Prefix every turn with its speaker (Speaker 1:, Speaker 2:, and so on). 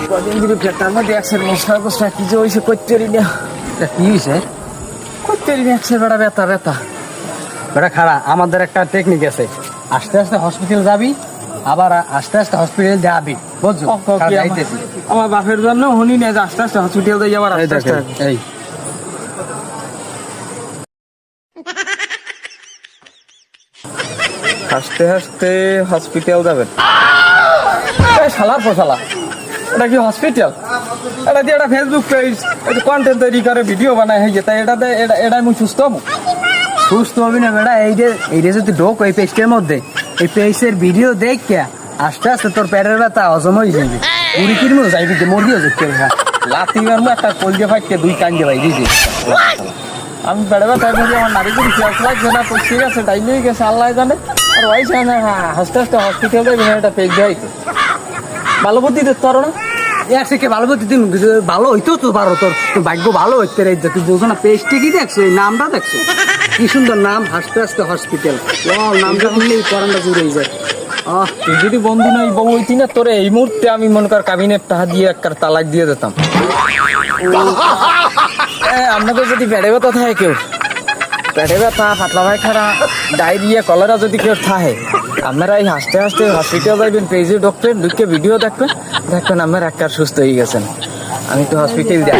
Speaker 1: কদিন ধরে পেটার মধ্যে একসাথে মশলা কষলা কি যে হয়েছে করতে পারি না।
Speaker 2: কি হয়েছে?
Speaker 1: করতে পারি না, একসাথে বেড়া ব্যথা ব্যথা।
Speaker 2: বেটা খারা, আমাদের একটা টেকনিক আছে। আস্তে আস্তে হসপিটাল যাবি, আবার আস্তে আস্তে হসপিটাল যাবি, বুঝছো? যাইতেছি।
Speaker 1: আমার বাপের জন্য হনি না যে আস্তে আস্তে হসপিটাল যাই আবার আস্তে আস্তে।
Speaker 2: এই
Speaker 1: হাসতে হাসতে হসপিটাল যাবেন? শালার ফসালা, এটা কি হসপিটাল? এটা দিয়ে একটা ফেসবুক পেজ, কন্টেন্ট তৈরি করে ভিডিও বানায় হয়ে যেতে, এটাই মুই সুস্থ হবো?
Speaker 2: সুস্থ হবি না বেটা। এইটা যদি ঢোক এই পেজটার মধ্যে, এই পেজের ভিডিও দেখ কে আস্তে আস্তে তোর পেটের ব্যথা হজম হয়ে যাবে। পুরি কিনবো যাইবি যে মরিও যেতে
Speaker 1: লাথি মারবো একটা কলজে ফাইটকে দুই কান্দে ভাই দিয়েছি। আমি বেড়ে ব্যথা বলি আমার নারী করে খেয়াল লাগছে না, পড়ছে গেছে ডাইলেই গেছে আল্লাহ জানে। আর ওইছে না, হাসতে হাসতে হসপিটাল যাবি না, একটা পেজ দেয় তো ভালো বুদ্ধি দিতে পারো না?
Speaker 2: কে ভালো বলতে দিন, ভালো হইতো তো পারো। তোর তোর ভাগ্য ভালো হইতে রে, তুই বোঝো না। পেজটা কি দেখছো, এই নামটা দেখছো? কি সুন্দর নাম, হাসতে হাসতে হসপিটাল। নামটা শুনলেই পরানটা জুড়ে যায়।
Speaker 1: তুই যদি বন্ধু নই বউ হইতি না, তোরে এই মুহূর্তে আমি মনে কর কাবিনের টাকা দিয়ে একটা তালাক দিয়ে দিতাম। আপনাদের যদি পেটে ব্যথা থাকে, কেউ পেটে ব্যথা, পাতলা পায়খানা, ডায়রিয়া, কলেরা যদি কেউ থাকে, আপনারা এই হাসতে হাসতে হসপিটাল যাবেন, পেজে ঢুকবেন, ঢুকে ভিডিও দেখবেন, দেখবেন আপনার একটা সুস্থ হয়ে গেছেন। আমি তো হসপিটাল যাই।